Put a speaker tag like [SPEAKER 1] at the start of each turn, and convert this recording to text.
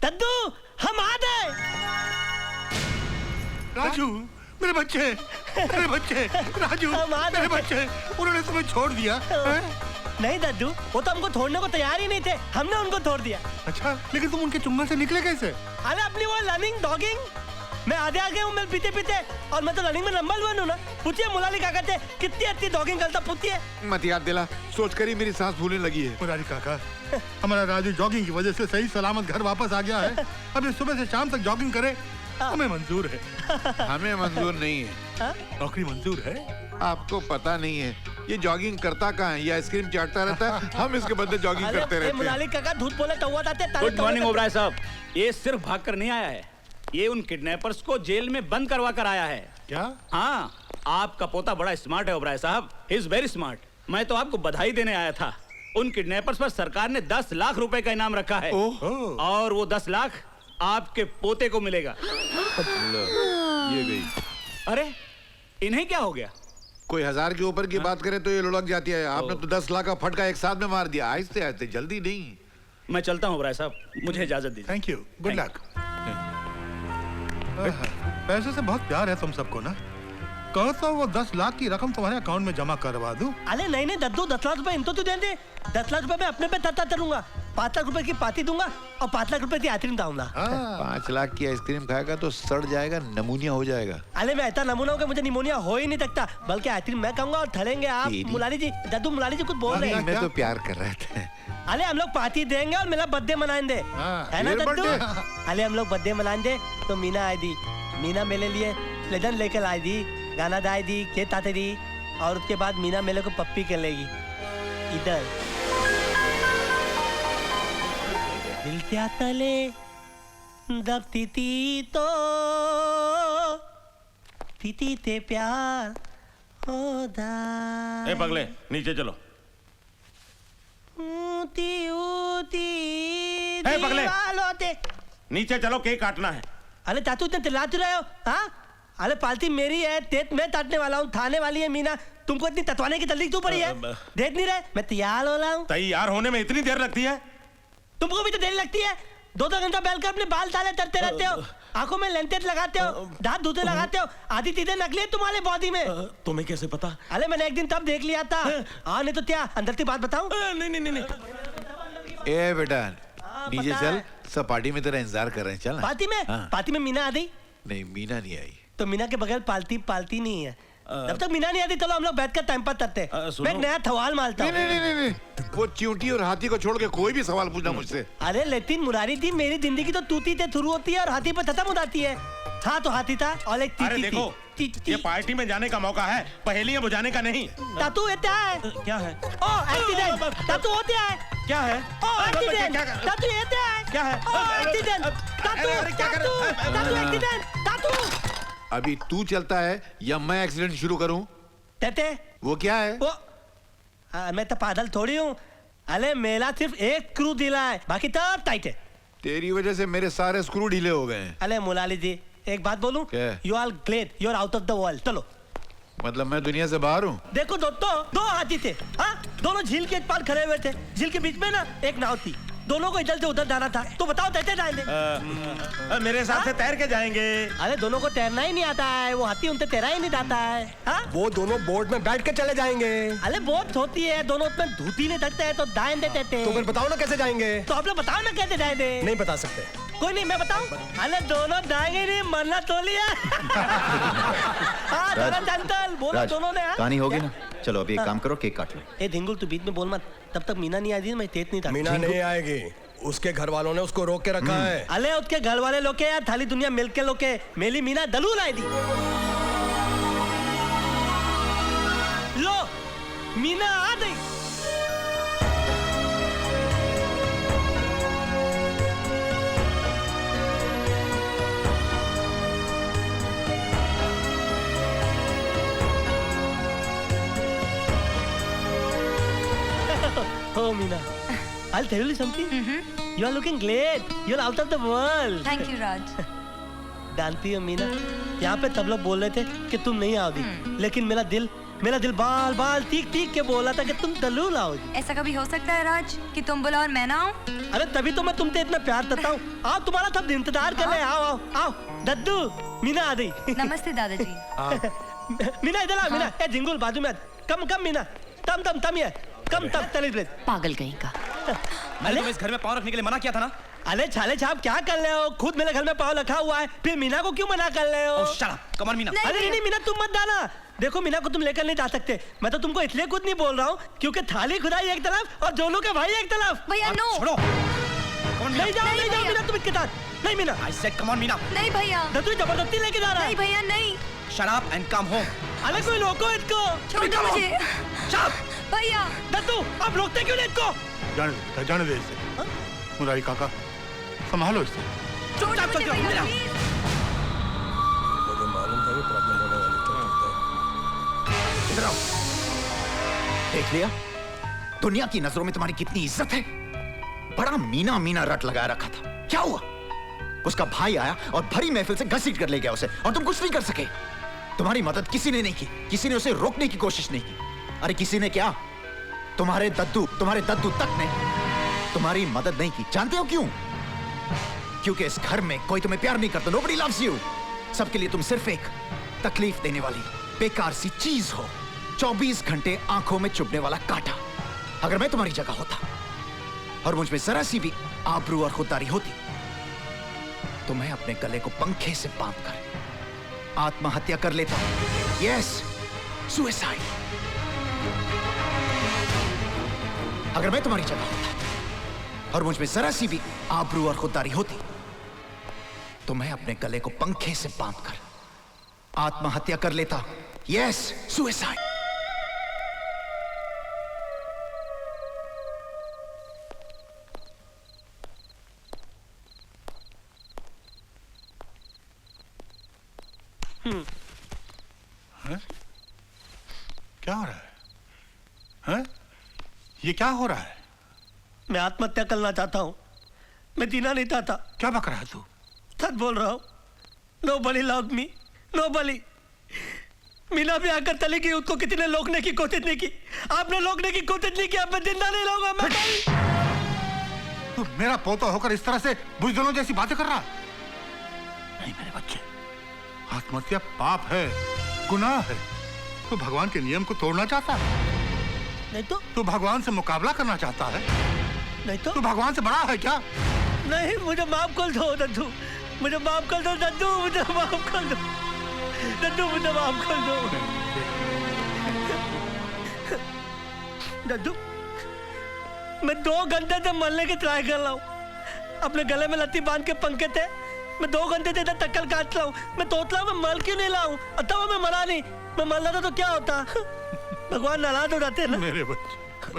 [SPEAKER 1] दद्दू हम आ गए।
[SPEAKER 2] राजू मेरे बच्चे राजू मेरे बच्चे, उन्होंने तुम्हें छोड़ दिया है?
[SPEAKER 1] नहीं दद्दू, वो तो हमको छोड़ने को तैयार ही नहीं थे, हमने उनको छोड़ दिया।
[SPEAKER 2] अच्छा, लेकिन तुम उनके चुंगल से निकले कैसे?
[SPEAKER 1] अरे अपनी वो लर्निंग डॉगिंग, मैं आधे आ गया हूँ मैं पीते पीते, और मैं तो रनिंग में नंबर 1 हूँ ना। पूछिए मुलाली काका से कितनी अच्छी डॉगिंग करता, पूछिए।
[SPEAKER 3] मत याद दिला, सोचकर ही मेरी सांस फूलने लगी है।
[SPEAKER 2] मुरारी काका, हमारा राजू जॉगिंग की वजह से सही सलामत घर वापस आ गया है। अब ये सुबह से शाम तक जॉगिंग करे, हमें मंजूर है।
[SPEAKER 3] हमें मंजूर नहीं है।
[SPEAKER 2] नौकरी मंजूर है?
[SPEAKER 3] आपको पता नहीं है ये जॉगिंग करता कहाँ है, ये आइसक्रीम चाटता रहता है, हम इसके बदले जॉगिंग करते रहते हैं।
[SPEAKER 1] मुलाली काका धूप बोले तो हुआ था।
[SPEAKER 4] गुड मॉर्निंग ओबराय साहब, ये सिर्फ भाग कर नहीं आया है, ये उन किडनैपर्स को जेल में बंद करवा कर आया है।
[SPEAKER 2] क्या?
[SPEAKER 4] हाँ, आपका पोता बड़ा स्मार्ट है ओबराय साहब, ही इज वेरी स्मार्ट। मैं तो आपको बधाई देने आया था। उन किडनैपर्स पर सरकार ने 10 लाख रुपए का इनाम रखा है, और वो 10 लाख आपके पोते को मिलेगा।
[SPEAKER 3] ये गई।
[SPEAKER 4] अरे इन्हें क्या हो गया?
[SPEAKER 3] कोई 1000 के ऊपर की बात करे तो ये लुढ़क जाती है। आपने तो 10 लाख का फटका एक साथ में मार दिया। आहिस्ते आहिस्ते, जल्दी नहीं।
[SPEAKER 4] मैं चलता हूँ ओबराय साहब, मुझे इजाजत दीजिए।
[SPEAKER 2] Thank you, good luck. पैसे से बहुत प्यार है तुम सबको ना। कहो तो वो 10 लाख की रकम तुम्हारे अकाउंट में जमा करवा दूं?
[SPEAKER 1] अरे नहीं दद्दू, 10 लाख रुपए इनको तो दे दे। 10 लाख रुपए मैं अपने पे तत्ता करूंगा, 5 लाख रुपए की पार्टी दूंगा और 5 लाख रुपए की आइसक्रीम खाऊंगा।
[SPEAKER 3] 5 लाख की आइसक्रीम खाएगा तो सड़ जाएगा, नमूनिया हो जाएगा।
[SPEAKER 1] अरे मैं ऐसा नमूना हूँ कि मुझे निमोनिया हो ही नहीं सकता, बल्कि आइसक्रीम मैं खाऊंगा और ठहरेंगे आप। मुलारी जी, दद्दू मुलारी जी कुछ बोल रहे हैं।
[SPEAKER 3] मैं तो प्यार कर रहे थे।
[SPEAKER 1] अरे हम लोग पार्टी देंगे और मेरा बर्थडे मनाएंगे, है ना दद्दू? अरे हम लोग बर्थडे मनाएंगे तो मीना आई दी, मीना मेरे लिए प्लेजर लेकर आई दी, गाना दाई दी, खेत आते दी, और उसके बाद मीना मेरे को पप्पी कर लेगी इधर। दिल क्या तले दबती थी तो पीती थे प्यार होदा।
[SPEAKER 5] ए पगले, नीचे चलो।
[SPEAKER 1] ऊती ऊती
[SPEAKER 5] पगले,
[SPEAKER 1] दीवालों ते।
[SPEAKER 5] नीचे चलो, केक काटना है।
[SPEAKER 1] अरे चाचू इतने चिल्ला क्यों रहे हो? हाँ, अरे पार्टी मेरी है, तेज मैं काटने वाला हूँ, थाने वाली है मीना। तुमको इतनी ततवाने की तकलीफ क्यों पड़ी है? देख नहीं रहे मैं तैयार हो रहा हूँ।
[SPEAKER 5] तैयार होने में इतनी देर लगती है?
[SPEAKER 1] तुमको भी तो देर लगती है। 2-2 घंटा बैठकर अपने बाल साले करते रहते हो, आंखों में लेंटेज लगाते हो, दांत धोते लगाते हो, आधी चीजें नकली है तुम्हारे बॉडी में।
[SPEAKER 5] तुम्हें कैसे पता?
[SPEAKER 1] अरे मैंने एक दिन तब देख लिया था। हाँ, नहीं तो क्या अंदर की बात बताऊं?
[SPEAKER 5] नहीं।
[SPEAKER 3] ए बेटा, नीचे चल, सब पार्टी में तेरा इंतजार कर रहे हैं। चल।
[SPEAKER 1] पार्टी में मीना आ गई?
[SPEAKER 3] नहीं, मीना नहीं आई।
[SPEAKER 1] तो मीना के बगैर पार्टी नहीं है। जब तक मीना नहीं आती चलो हम लोग बैठकर टाइम पास करते हैं। मैं एक नया सवाल मारता हूँ।
[SPEAKER 3] नहीं, वो चींटी और हाथी को छोड़ के कोई भी सवाल पूछना मुझसे।
[SPEAKER 1] अरे लेकिन मुरारी जी, मेरी जिंदगी तो तूती से शुरू होती है और हाथी पर खत्म हो जाती है। हाँ तो हाथी था और एक
[SPEAKER 5] अरे देखो, ये पार्टी में जाने का मौका है, पहेलियां बुझाने का नहीं।
[SPEAKER 1] तातू ये क्या है?
[SPEAKER 5] क्या है?
[SPEAKER 1] ओ एक्सीडेंट। तातू होते हैं।
[SPEAKER 5] क्या है?
[SPEAKER 1] ओ एक्सीडेंट। तातू ये क्या है?
[SPEAKER 5] क्या है?
[SPEAKER 1] ओ एक्सीडेंट। तातू एक्सीडेंट। तातू।
[SPEAKER 3] अभी तू चलता है या मैं एक्सीडेंट शुरू करूं?
[SPEAKER 1] तेते
[SPEAKER 3] वो क्या है?
[SPEAKER 1] वो मैं तो पागल थोड़ी हूँ। अरे मेरा सिर्फ एक स्क्रू ढीला है, बाकी सब टाइट है।
[SPEAKER 3] तेरी वजह से मेरे सारे स्क्रू ढीले हो गए हैं।
[SPEAKER 1] अरे मुलाली जी, एक बात बोलूं? You are great, you are out of the world. चलो।
[SPEAKER 3] मतलब मैं दुनिया से बाहर हूँ?
[SPEAKER 1] देखो दोस्तों, 2 हाथी थे, हाँ, दोनों झील के एक पार खड़े हुए थे। झील के बीच में ना एक नाव थी, दोनों को इधर से उधर जाना था। तो बताओ कैसे जाएंगे?
[SPEAKER 5] मेरे साथ से तैर के जाएंगे।
[SPEAKER 1] अरे दोनों को तैरना ही नहीं आता है, वो हाथी उनसे तैरा ही नहीं जाता है। हाँ?
[SPEAKER 6] वो दोनों बोट में बैठ के चले जाएंगे।
[SPEAKER 1] अरे बोट होती है, दोनों उसमें धूती नहीं सकते हैं तो दाएं देते थे।
[SPEAKER 6] तो फिर बताओ ना कैसे जाएंगे?
[SPEAKER 1] तो आप लोग बताओ ना कैसे जाएंगे?
[SPEAKER 6] नहीं बता सकते।
[SPEAKER 1] कोई नहीं, मैं बताऊं? अरे दोनों जाएंगे नहीं, मरना तो लिया। हाँ दोनों चंचल बोला दोनों ने।
[SPEAKER 7] कहानी होगी ना, चलो अभी एक काम करो, केक काट लो।
[SPEAKER 1] ए धिंगुल तू बीच में बोल मत, तब तक मीना नहीं आई, मैं तेज नहीं था।
[SPEAKER 6] मीना नहीं आएगी, उसके घर वालों ने उसको रोक के रखा है।
[SPEAKER 1] अरे उसके घर वाले लोग के यार, थाली दुनिया मिल के लोग के, मेरी मीना दलूल आई थी। लो मीना आ गई। Oh Meena, I'll tell you something. You are looking great. You are out of the world.
[SPEAKER 8] Thank you, Raj.
[SPEAKER 1] जानती हो मीना, यहाँ पे सब लोग बोल रहे थे कि तुम नहीं आओगी, लेकिन मेरा दिल मेरा दिल बाल बाल तीक तीक के बोला था कि तुम दल्लू लाओगी।
[SPEAKER 8] ऐसा कभी हो सकता है राज कि तुम बुलाओ और मैं ना आऊं?
[SPEAKER 1] अरे तभी तो मैं तुमसे इतना प्यार करता हूँ। आओ तुम्हारा सब इंतजार कर रहे हैं। आओ आओ आओ दद्दू मीना आ गई।
[SPEAKER 8] नमस्ते दादाजी।
[SPEAKER 1] मीना इधर आ। मीना ए झिंगुल बाजू में आ। कम कम मीना तम तम तम ये कम तम चले प्लीज।
[SPEAKER 8] पागल कहीं का।
[SPEAKER 6] मैंने तुम्हें इस घर में पाँव रखने के लिए मना किया था ना।
[SPEAKER 1] अरे छाले छाप क्या कर रहे हो? खुद मेरे घर में पाँव रखा हुआ है, फिर मीना को क्यों मना कर रहे हो?
[SPEAKER 6] Oh shut up, come on Meena.
[SPEAKER 1] अरे नहीं मीना तुम मत जाना। देखो मीना को तुम लेकर नहीं जा सकते। मैं तो तुमको इसलिए कुछ नहीं बोल रहा हूँ क्योंकि थाली खुदाई एक तरफ और जोलू के भाई एक तरफ।
[SPEAKER 8] भैया नो।
[SPEAKER 6] छोड़ो।
[SPEAKER 1] नहीं जाओ नहीं जाओ मीना तुम इसके साथ। नहीं Meena.
[SPEAKER 6] I said come on Meena.
[SPEAKER 8] नहीं भैया।
[SPEAKER 1] दद्दू जबरदस्ती लेके जा रहा है।
[SPEAKER 8] नहीं भैया नहीं।
[SPEAKER 6] Shut up and come home।
[SPEAKER 1] अरे कोई रोको इसको।
[SPEAKER 8] छोड़ दो मुझे।
[SPEAKER 1] चुप।
[SPEAKER 8] भैया।
[SPEAKER 1] दद्दू आप रोकते क्यों नहीं इसको?
[SPEAKER 2] जाने दे इसे। मुरारी काका संभालो इसे।
[SPEAKER 8] छोड़ दो मुझे भैया प्लीज।
[SPEAKER 6] मुझे मालूम था ये प्रॉब्लम होने वाली थी।
[SPEAKER 7] इधर आओ। देख लिया दुनिया की नजरों में तुम्हारी कितनी इज्जत है। बड़ा मीना मीना रट लगा रखा था। क्या हुआ? उसका भाई आया और भरी महफिल से घसीट कर ले गया उसे और तुम कुछ नहीं कर सके। तुम्हारी मदद किसी ने नहीं की, किसी ने उसे रोकने की कोशिश नहीं की। अरे किसी ने क्या? तुम्हारे दद्दू तक ने तुम्हारी मदद नहीं की। जानते हो क्यों? क्योंकि इस घर में कोई तुम्हें प्यार नहीं करता। Nobody loves you. सबके लिए तुम सिर्फ एक तकलीफ देने वाली बेकार सी चीज हो। 24 घंटे आंखों में चुभने वाला कांटा। अगर मैं तुम्हारी जगह होता और मुझ में जरा सी भी आबरू और खुददारी होती तो मैं अपने गले को पंखे से बांधकर आत्महत्या कर लेता। Yes, suicide. अगर मैं तुम्हारी जगह होता और मुझ में जरा सी भी आबरू और खुददारी होती तो मैं अपने गले को पंखे से बांधकर आत्महत्या कर लेता। Yes, suicide.
[SPEAKER 2] क्या हो रहा है? हैं? ये क्या हो रहा है?
[SPEAKER 1] मैं आत्महत्या करना चाहता हूँ। मैं जीना नहीं चाहता।
[SPEAKER 2] क्या बक रहा है तू?
[SPEAKER 1] सच बोल रहा हूँ। Nobody loved me. Nobody. Meena भी आकर चली गई। उसको किसी ने रोकने की कोशिश नहीं की। आपने रोकने की कोशिश नहीं की। अब मैं जिंदा नहीं रहूंगा। मैं
[SPEAKER 2] तू मेरा पोता होकर इस तरह से बुजदिलों जैसी बातें कर रहा है? नहीं मेरे बच्चे, आत्महत्या पाप है, गुनाह है। तू भगवान के नियम को तोड़ना चाहता है?
[SPEAKER 1] नहीं तो?
[SPEAKER 2] तू भगवान से मुकाबला करना चाहता है?
[SPEAKER 1] नहीं तो?
[SPEAKER 2] तू भगवान से बड़ा है क्या?
[SPEAKER 1] नहीं, मुझे माफ कर दो दद्दू। मुझे माफ कर दो दद्दू। मुझे माफ कर दो दद्दू। मुझे माफ कर दो दद्दू। मैं 2 घंटे से मरने की ट्राई कर रहा हूँ। अपने गले में लत्ती बांध के पंखे थे। मैं 2 घंटे से टक्कर काट रहा हूँ। मैं सोच रहा हूँ मैं मर क्यों नहीं लाऊं। अतः मैं मरा नहीं। मैं मर रहा था तो क्या होता? भगवान नाराज हो जाते ना।
[SPEAKER 2] मेरे बच्चे